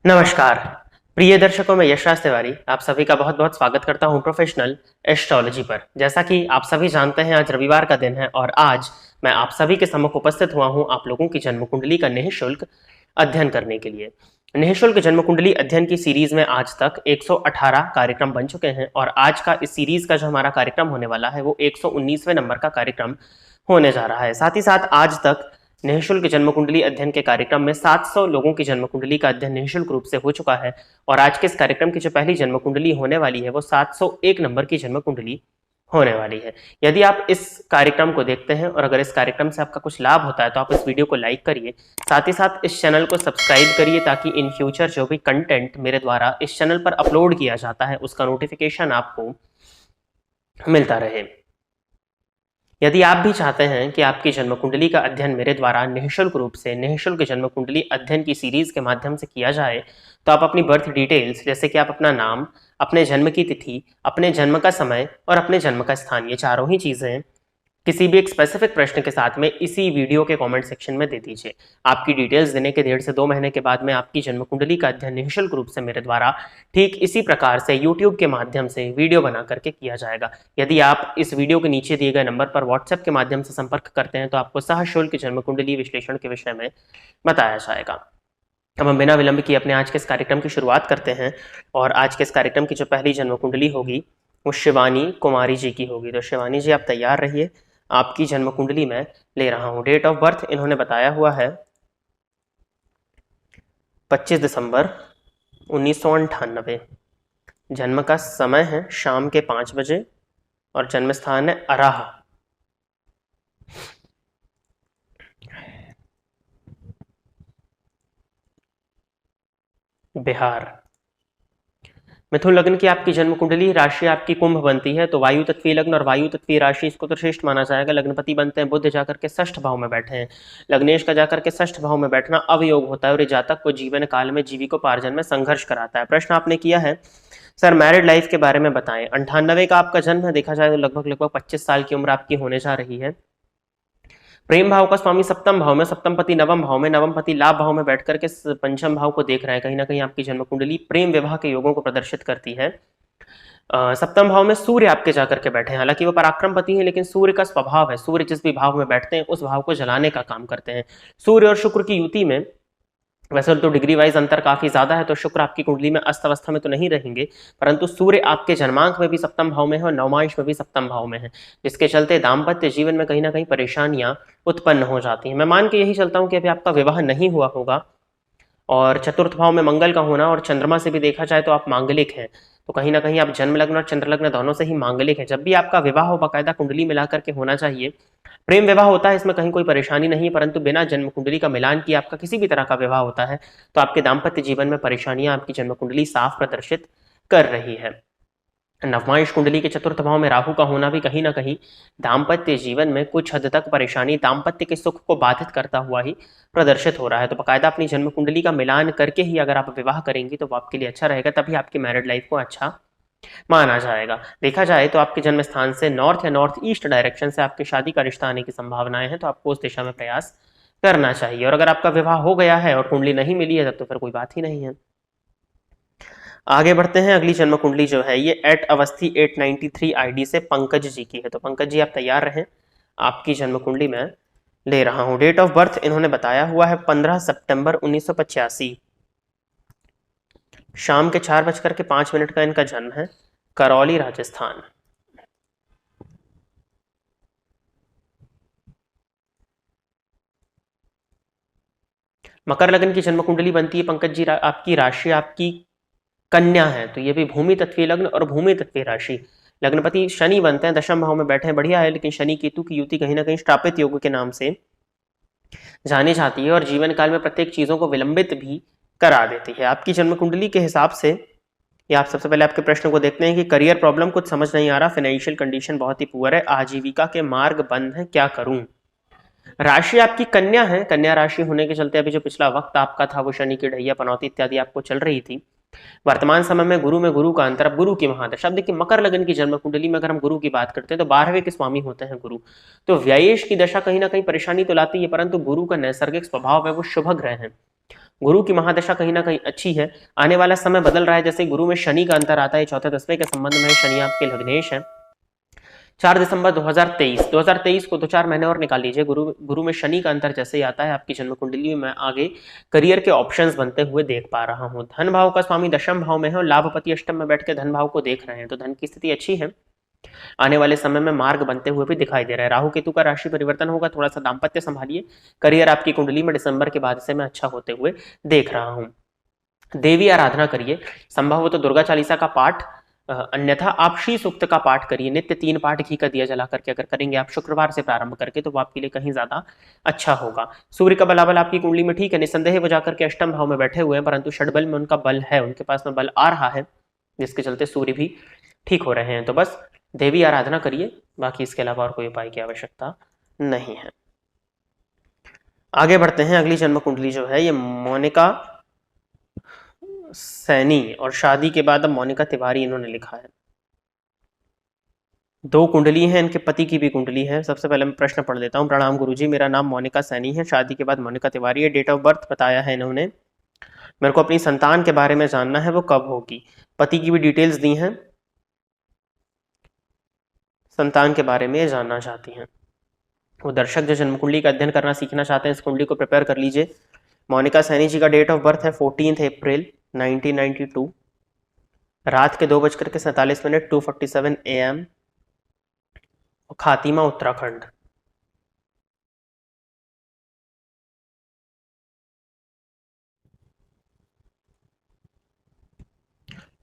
नमस्कार प्रिय दर्शकों, मैं यशराज तिवारी आप सभी का बहुत बहुत स्वागत करता हूं प्रोफेशनल एस्ट्रोलॉजी पर। जैसा कि आप सभी जानते हैं, आज रविवार का दिन है और आज मैं आप सभी के सम्मुख उपस्थित हुआ हूं आप लोगों की जन्म कुंडली का निःशुल्क अध्ययन करने के लिए। निःशुल्क जन्म कुंडली अध्ययन की सीरीज में आज तक 118 कार्यक्रम बन चुके हैं और आज का इस सीरीज का जो हमारा कार्यक्रम होने वाला है वो 119वें नंबर का कार्यक्रम होने जा रहा है। साथ ही साथ आज तक निःशुल्क जन्म कुंडली अध्ययन के कार्यक्रम में 700 लोगों की जन्म कुंडली का अध्ययन निःशुल्क रूप से हो चुका है और आज के इस कार्यक्रम की जो पहली जन्म कुंडली होने वाली है वो 701 नंबर की जन्म कुंडली होने वाली है। यदि आप इस कार्यक्रम को देखते हैं और अगर इस कार्यक्रम से आपका कुछ लाभ होता है तो आप इस वीडियो को लाइक करिए, साथ ही साथ इस चैनल को सब्सक्राइब करिए ताकि इन फ्यूचर जो भी कंटेंट मेरे द्वारा इस चैनल पर अपलोड किया जाता है उसका नोटिफिकेशन आपको मिलता रहे। यदि आप भी चाहते हैं कि आपकी जन्म कुंडली का अध्ययन मेरे द्वारा निःशुल्क रूप से निःशुल्क जन्म कुंडली अध्ययन की सीरीज के माध्यम से किया जाए तो आप अपनी बर्थ डिटेल्स जैसे कि आप अपना नाम, अपने जन्म की तिथि, अपने जन्म का समय और अपने जन्म का स्थान, ये चारों ही चीजें किसी भी एक स्पेसिफिक प्रश्न के साथ में इसी वीडियो के कमेंट सेक्शन में दे दीजिए। आपकी डिटेल्स देने के 1.5 से 2 महीने के बाद में आपकी जन्म कुंडली का अध्ययन निःशुल्क रूप से मेरे द्वारा ठीक इसी प्रकार से यूट्यूब के माध्यम से वीडियो बना करके किया जाएगा। यदि आप इस वीडियो के नीचे दिए गए नंबर पर व्हाट्सएप के माध्यम से संपर्क करते हैं तो आपको सशुल्क जन्म कुंडली विश्लेषण के विषय में बताया जाएगा। अब हम बिना विलंब किए अपने आज के इस कार्यक्रम की शुरुआत करते हैं और आज के इस कार्यक्रम की जो पहली जन्म कुंडली होगी वो शिवानी कुमारी जी की होगी। तो शिवानी जी, आप तैयार रहिए, आपकी जन्म कुंडली में ले रहा हूं। डेट ऑफ बर्थ इन्होंने बताया हुआ है 25 दिसंबर 1998। जन्म का समय है शाम के 5 बजे और जन्म स्थान है अराह। बिहार। मिथुन लग्न की आपकी जन्म कुंडली, राशि आपकी कुंभ बनती है तो वायु तत्वीय लग्न और वायु तत्वीय राशि इसको तो श्रेष्ठ माना जाएगा। लग्नपति बनते हैं बुध, जाकर के षष्ठ भाव में बैठे हैं। लग्नेश का जाकर के षष्ठ भाव में बैठना अवयोग होता है और ये जातक को जीवन काल में जीविकोपार्जन में संघर्ष कराता है। प्रश्न आपने किया है सर मैरिड लाइफ के बारे में बताएं। 98 का आपका जन्म है, देखा जाए तो लगभग 25 साल की उम्र आपकी होने जा रही है। प्रेम भाव का स्वामी सप्तम भाव में, सप्तम पति नवम भाव में, नवम पति लाभ भाव में बैठकर के पंचम भाव को देख रहे हैं। कहीं ना कहीं आपकी जन्म कुंडली प्रेम विवाह के योगों को प्रदर्शित करती है। सप्तम भाव में सूर्य आपके जाकर के बैठे हैं। हालांकि वो पराक्रम पति है लेकिन सूर्य का स्वभाव है, सूर्य जिस भी भाव में बैठते हैं उस भाव को जलाने का काम करते हैं। सूर्य और शुक्र की युति में वैसे तो डिग्री वाइज अंतर काफी ज्यादा है, तो शुक्र आपकी कुंडली में अस्त अवस्था में तो नहीं रहेंगे, परंतु सूर्य आपके जन्मांक में भी सप्तम भाव में है और नवमांश में भी सप्तम भाव में है, जिसके चलते दाम्पत्य जीवन में कहीं ना कहीं परेशानियां उत्पन्न हो जाती हैं। मैं मान के यही चलता हूं कि अभी आपका विवाह नहीं हुआ होगा और चतुर्थ भाव में मंगल का होना और चंद्रमा से भी देखा जाए तो आप मांगलिक हैं, तो कहीं ना कहीं आप जन्म लग्न और चंद्र लग्न दोनों से ही मांगलिक हैं। जब भी आपका विवाह हो बाकायदा कुंडली मिला करके होना चाहिए। प्रेम विवाह होता है, इसमें कहीं कोई परेशानी नहीं, परंतु बिना जन्म कुंडली का मिलान किए आपका किसी भी तरह का विवाह होता है तो आपके दाम्पत्य जीवन में परेशानियां आपकी जन्म कुंडली साफ प्रदर्शित कर रही है। नवमांश कुंडली के चतुर्थ भाव में राहु का होना भी कहीं ना कहीं दाम्पत्य जीवन में कुछ हद तक परेशानी, दाम्पत्य के सुख को बाधित करता हुआ ही प्रदर्शित हो रहा है। तो बाकायदा अपनी जन्म कुंडली का मिलान करके ही अगर आप विवाह करेंगे तो वो आपके लिए अच्छा रहेगा, तभी आपकी मैरिड लाइफ को अच्छा माना जाएगा। देखा जाए तो आपके जन्म स्थान से नॉर्थ या नॉर्थ ईस्ट डायरेक्शन से आपकी शादी का रिश्ता आने की संभावनाएं हैं, तो आपको उस दिशा में प्रयास करना चाहिए। और अगर आपका विवाह हो गया है और कुंडली नहीं मिली है तब तो फिर कोई बात ही नहीं है। आगे बढ़ते हैं। अगली जन्म कुंडली जो है ये @अवस्थी 893 आईडी से पंकज जी की है। तो पंकज जी, आप तैयार रहें, आपकी जन्म कुंडली में ले रहा हूं। डेट ऑफ बर्थ इन्होंने बताया हुआ है 15 सितंबर 1985। शाम के 4:05 का इनका जन्म है, करौली राजस्थान। मकर लग्न की जन्म कुंडली बनती है पंकज जी। आपकी राशि आपकी कन्या है, तो ये भी भूमि तत्वीय लग्न और भूमि तत्वीय राशि। लग्नपति शनि बनते हैं, दशम भाव में बैठे हैं, बढ़िया है, लेकिन शनि केतु की युति कहीं ना कहीं श्रापित योग के नाम से जानी जाती है और जीवन काल में प्रत्येक चीजों को विलंबित भी करा देती है। आपकी जन्म कुंडली के हिसाब से या आप सबसे पहले आपके प्रश्न को देखते हैं कि करियर प्रॉब्लम कुछ समझ नहीं आ रहा, फाइनेंशियल कंडीशन बहुत ही पुअर है, आजीविका के मार्ग बंद है, क्या करूं। राशि आपकी कन्या है, कन्या राशि होने के चलते अभी जो पिछला वक्त आपका था वो शनि की ढैया पनौती इत्यादि आपको चल रही थी। वर्तमान समय में गुरु में गुरु का अंतर, अब गुरु की महादशा। अब देखिए मकर लग्न की जन्म कुंडली में अगर हम गुरु की बात करते हैं तो 12वें के स्वामी होते हैं गुरु, तो व्ययेश की दशा कहीं ना कहीं परेशानी तो लाती है, परंतु गुरु का नैसर्गिक स्वभाव है वो शुभ ग्रह है, गुरु की महादशा कहीं ना कहीं अच्छी है, आने वाला समय बदल रहा है। जैसे गुरु में शनि का अंतर आता है, चौथे दसवें के संबंध में शनि आपके लग्नेश है। 4 दिसंबर 2023 को 2-4 महीने और निकाल लीजिए, गुरु में शनि का अंतर जैसे ही आता है आपकी जन्म कुंडली में, मैं आगे करियर के ऑप्शंस बनते हुए देख पा रहा हूँ। धन भाव का स्वामी दशम भाव में है और लाभपति अष्टम में बैठ के धन भाव को देख रहे हैं, तो धन की स्थिति अच्छी है। आने वाले समय में मार्ग बनते हुए भी दिखाई दे रहा है। राहु केतु का राशि परिवर्तन होगा, थोड़ा सा दाम्पत्य संभालिए। करियर आपकी कुंडली में दिसंबर के बाद से मैं अच्छा होते हुए देख रहा हूँ। देवी आराधना करिए, संभव हो तो दुर्गा चालीसा का पाठ, अन्यथा आप श्री सूक्त का पाठ करिए। नित्य 3 पाठ घी का दिया जला करके अगर करेंगे आप शुक्रवार से प्रारंभ करके, तो वो आपके लिए कहीं ज्यादा अच्छा होगा। सूर्य का बलाबल आपकी कुंडली में ठीक है, निसंदेह वो जाकर के अष्टम भाव में बैठे हुए हैं, परंतु षडबल में उनका बल है, उनके पास में बल आ रहा है, जिसके चलते सूर्य भी ठीक हो रहे हैं। तो बस देवी आराधना करिए, बाकी इसके अलावा और कोई उपाय की आवश्यकता नहीं है। आगे बढ़ते हैं। अगली जन्म कुंडली जो है ये मोनिका सैनी, और शादी के बाद अब मोनिका तिवारी इन्होंने लिखा है। 2 कुंडली हैं, इनके पति की भी कुंडली है। सबसे पहले मैं प्रश्न पढ़ देता हूँ। प्रणाम गुरुजी, मेरा नाम मोनिका सैनी है, शादी के बाद मोनिका तिवारी है। डेट ऑफ बर्थ बताया है इन्होंने। मेरे को अपनी संतान के बारे में जानना है, वो कब होगी। पति की भी डिटेल्स दी हैं, संतान के बारे में जानना चाहती हैं। वो दर्शक जो जन्म कुंडली का अध्ययन करना सीखना चाहते हैं, इस कुंडली को प्रिपेयर कर लीजिए। मोनिका सैनी जी का डेट ऑफ बर्थ है 14 अप्रैल 1992, रात के 2:47 2:47 AM, खातिमा उत्तराखंड।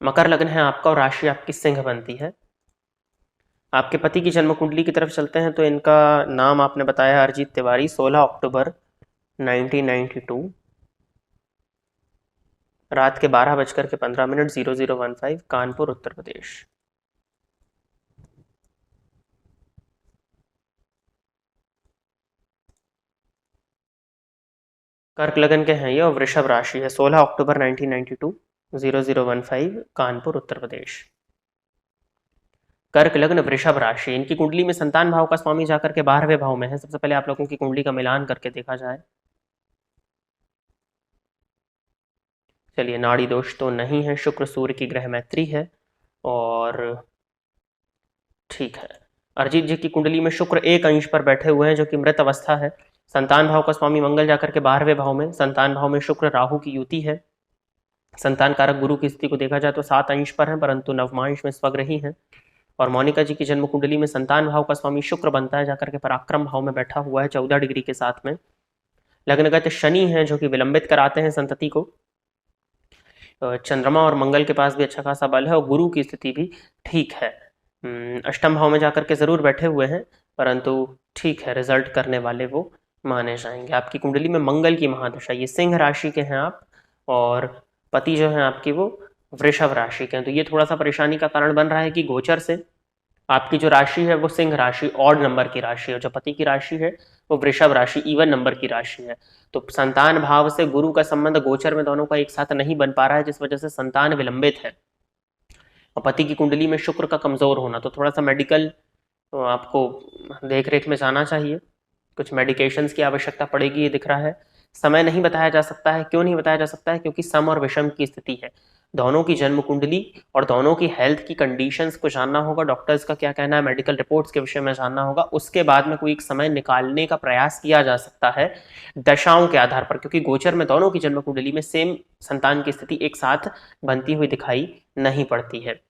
मकर लग्न है आपका और राशि आपकी सिंह बनती है। आपके पति की जन्म कुंडली की तरफ चलते हैं, तो इनका नाम आपने बताया अरिजीत तिवारी, 16 अक्टूबर 1992, रात के 12:15 0015, कानपुर उत्तर प्रदेश। कर्क लगन के हैं ये और वृषभ राशि है। 16 अक्टूबर 1992, 0015, कानपुर उत्तर प्रदेश। कर्क लग्न वृषभ राशि, इनकी कुंडली में संतान भाव का स्वामी जाकर के 12वें भाव में है। सबसे पहले आप लोगों की कुंडली का मिलान करके देखा जाए। चलिए, नाड़ी दोष तो नहीं है, शुक्र सूर्य की ग्रह मैत्री है और ठीक है। अरिजीत जी की कुंडली में शुक्र 1 अंश पर बैठे हुए हैं, जो कि मृत अवस्था है। संतान भाव का स्वामी मंगल जाकर के 12वें भाव में, संतान भाव में शुक्र राहु की युति है। संतान कारक गुरु की स्थिति को देखा जाए तो 7 अंश पर है, परंतु नवमांश में स्वग्रही है। और मोनिका जी की जन्म कुंडली में संतान भाव का स्वामी शुक्र बनता है, जाकर के पराक्रम भाव में बैठा हुआ है 14 डिग्री के साथ में। लग्नगत शनि है, जो कि विलंबित कराते हैं संतति को। चंद्रमा और मंगल के पास भी अच्छा खासा बल है और गुरु की स्थिति भी ठीक है। अष्टम भाव में जाकर के जरूर बैठे हुए हैं, परंतु ठीक है, रिजल्ट करने वाले वो माने जाएंगे। आपकी कुंडली में मंगल की महादशा, ये सिंह राशि के हैं आप, और पति जो है आपकी वो वृषभ राशि के हैं। तो ये थोड़ा सा परेशानी का कारण बन रहा है कि गोचर से आपकी जो राशि है वो सिंह राशि ऑड नंबर की राशि है, जो पति की राशि है वो वृषभ राशि इवन नंबर की राशि है। तो संतान भाव से गुरु का संबंध गोचर में दोनों का एक साथ नहीं बन पा रहा है, जिस वजह से संतान विलंबित है। और पति की कुंडली में शुक्र का कमजोर होना, तो थोड़ा सा मेडिकल तो आपको देख रेख में जाना चाहिए। कुछ मेडिकेशंस की आवश्यकता पड़ेगी, ये दिख रहा है। समय नहीं बताया जा सकता है, क्यों नहीं बताया जा सकता है, क्योंकि सम और विषम की स्थिति है। दोनों की जन्म कुंडली और दोनों की हेल्थ की कंडीशंस को जानना होगा, डॉक्टर्स का क्या कहना है, मेडिकल रिपोर्ट्स के विषय में जानना होगा, उसके बाद में कोई एक समय निकालने का प्रयास किया जा सकता है दशाओं के आधार पर, क्योंकि गोचर में दोनों की जन्म कुंडली में सेम संतान की स्थिति एक साथ बनती हुई दिखाई नहीं पड़ती है।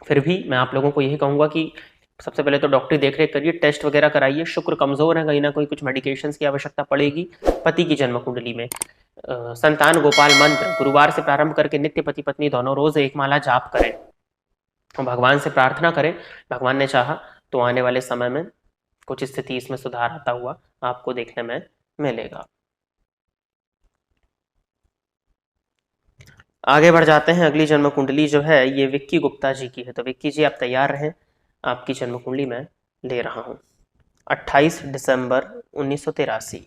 फिर भी मैं आप लोगों को यही कहूंगा कि सबसे पहले तो डॉक्टरी देखरेख करिए, टेस्ट वगैरह कराइए। शुक्र कमजोर है, कहीं ना कहीं कुछ मेडिकेशंस की आवश्यकता पड़ेगी। पति की जन्म कुंडली में संतान गोपाल मंत्र गुरुवार से प्रारंभ करके नित्य पति पत्नी दोनों रोज एक माला जाप करें और भगवान से प्रार्थना करें। भगवान ने चाहा तो आने वाले समय में कुछ स्थिति इसमें सुधार आता हुआ आपको देखने में मिलेगा। आगे बढ़ जाते हैं। अगली जन्म कुंडली जो है ये विक्की गुप्ता जी की है। तो विक्की जी आप तैयार रहें, आपकी जन्म कुंडली मैं ले रहा हूं। 28 दिसंबर 1983,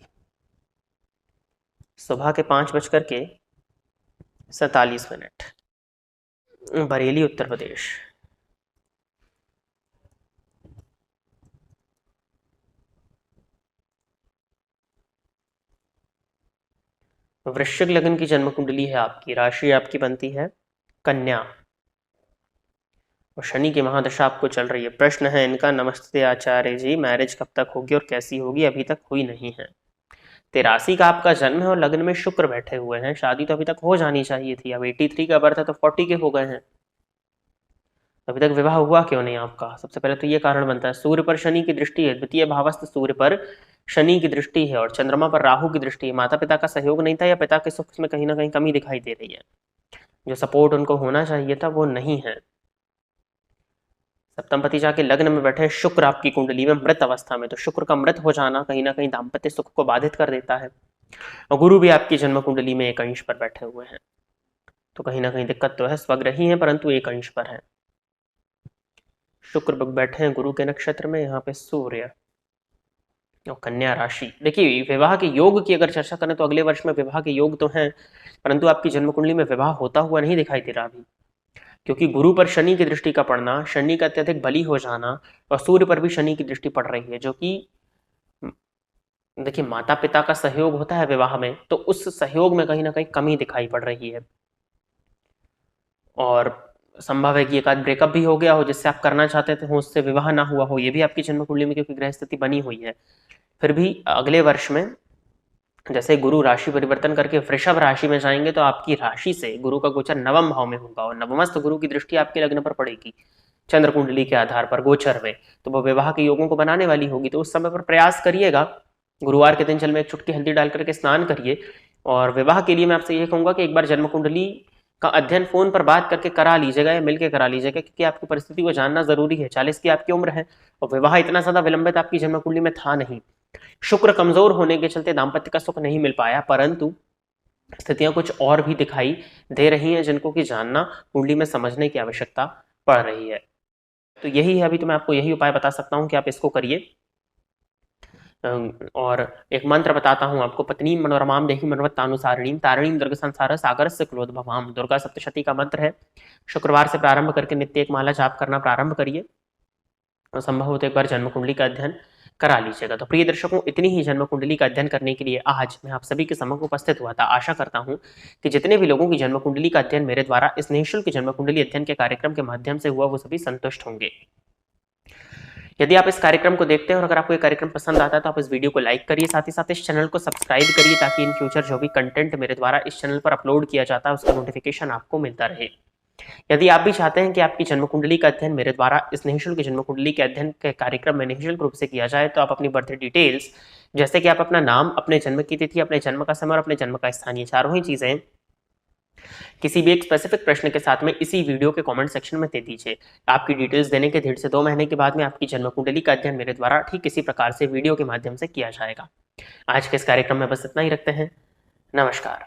सुबह के 5:47, बरेली उत्तर प्रदेश। वृश्चिक लग्न की जन्म कुंडली है आपकी, राशि आपकी बनती है कन्या और शनि की महादशा आपको चल रही है। प्रश्न है इनका, नमस्ते आचार्य जी, मैरिज कब तक होगी और कैसी होगी? अभी तक हुई नहीं है। 83 का आपका जन्म है और लग्न में शुक्र बैठे हुए हैं, शादी तो अभी तक हो जानी चाहिए थी। अब 83 का बर्थ है तो 40 के हो गए हैं, अभी तक विवाह हुआ क्यों नहीं आपका? सबसे पहले तो ये कारण बनता है। सूर्य पर शनि की दृष्टि है, द्वितीय भावस्थ सूर्य पर शनि की दृष्टि है और चंद्रमा पर राहु की दृष्टि है। माता पिता का सहयोग नहीं था या पिता के सुख में कहीं ना कहीं कमी दिखाई दे रही है, जो सपोर्ट उनको होना चाहिए था वो नहीं है। सप्तम पति जाके लग्न में बैठे शुक्र आपकी कुंडली में मृत अवस्था में, तो शुक्र का मृत हो जाना कहीं ना कहीं दाम्पत्य सुख को बाधित कर देता है। और गुरु भी आपकी जन्म कुंडली में एक अंश पर बैठे हुए हैं, तो कहीं ना कहीं दिक्कत तो है। स्वग्रही है परंतु एक अंश पर है। शुक्र बैठे हैं गुरु के नक्षत्र में, यहाँ पे सूर्य और कन्या राशि। देखिए विवाह के योग की अगर चर्चा करें तो अगले वर्ष में विवाह के योग तो हैं, परंतु आपकी जन्म कुंडली में विवाह होता हुआ नहीं दिखाई दे रहा अभी, क्योंकि गुरु पर शनि की दृष्टि का पड़ना, शनि का अत्यधिक बली हो जाना और सूर्य पर भी शनि की दृष्टि पड़ रही है, जो कि देखिए माता पिता का सहयोग होता है विवाह में, तो उस सहयोग में कहीं ना कहीं कमी दिखाई पड़ रही है। और संभव है कि एक आध ब्रेकअप भी हो गया हो जिससे आप करना चाहते थे, उससे विवाह ना हुआ हो, ये भी आपकी जन्म कुंडली में क्योंकि ग्रह स्थिति बनी हुई है। फिर भी अगले वर्ष में जैसे गुरु राशि परिवर्तन करके वृषभ राशि में जाएंगे तो आपकी राशि से गुरु का गोचर नवम भाव में होगा और नवमस्थ गुरु की दृष्टि आपके लग्न पर पड़ेगी चंद्र कुंडली के आधार पर गोचर में, तो वो विवाह के योगों को बनाने वाली होगी। तो उस समय पर प्रयास करिएगा, गुरुवार के दिन जल में एक चुटकी हल्दी डाल करके स्नान करिए। और विवाह के लिए मैं आपसे ये कहूंगा कि एक बार जन्म कुंडली का अध्ययन फोन पर बात करके करा लीजिएगा या मिलकर करा लीजिएगा, क्योंकि आपकी परिस्थिति को जानना जरूरी है। 40 की आपकी उम्र है और विवाह इतना ज्यादा विलंबित आपकी जन्म कुंडली में था नहीं। शुक्र कमजोर होने के चलते दाम्पत्य का सुख नहीं मिल पाया, परंतु स्थितियां कुछ और भी दिखाई दे रही हैं जिनको कि जानना, कुंडली में समझने की आवश्यकता पड़ रही है। तो यही है, अभी तो मैं आपको यही उपाय बता सकता हूं कि आप इसको करिए। और एक मंत्र बताता हूं आपको, पत्नी मनोरमाम देहि मनोवत्तानुसारिणीम तारिणीम दुर्ग संसार सागर से क्रोधभवाम, दुर्गा सप्तशती का मंत्र है। शुक्रवार से प्रारंभ करके नित्य एक माला जाप करना प्रारंभ करिए और संभव हो तो एक बार जन्म कुंडली का अध्ययन करा लीजिएगा। तो प्रिय दर्शकों, इतनी ही जन्म कुंडली का अध्ययन करने के लिए आज मैं आप सभी के सम्मुख उपस्थित हुआ था। आशा करता हूं कि जितने भी लोगों की जन्म कुंडली का अध्ययन मेरे द्वारा इस निःशुल्क जन्म कुंडली अध्ययन के कार्यक्रम के माध्यम से हुआ, वो सभी संतुष्ट होंगे। यदि आप इस कार्यक्रम को देखते हैं और अगर आपको ये कार्यक्रम पसंद आता है तो आप इस वीडियो को लाइक करिए, साथ ही साथ इस चैनल को सब्सक्राइब करिए, ताकि इन फ्यूचर जो भी कंटेंट मेरे द्वारा इस चैनल पर अपलोड किया जाता है उसका नोटिफिकेशन आपको मिलता रहे। यदि आप भी चाहते हैं कि आपकी जन्म कुंडली का अध्ययन मेरे द्वारा इस निःशुल्क जन्म कुंडली के अध्ययन के कार्यक्रम में निःशुल्क रूप से किया जाए, तो आप अपनी बर्थ डिटेल्स, जैसे कि आप अपना नाम, अपने जन्म की तिथि, अपने जन्म का समय और अपने जन्म का स्थान, ये चारों ही चीजें किसी भी एक स्पेसिफिक प्रश्न के साथ में इसी वीडियो के कमेंट सेक्शन में दे दीजिए। आपकी डिटेल्स देने के 1.5 से 2 महीने के बाद में आपकी जन्म कुंडली का अध्ययन मेरे द्वारा ठीक इसी प्रकार से वीडियो के माध्यम से किया जाएगा। आज के इस कार्यक्रम में बस इतना ही रखते हैं। नमस्कार।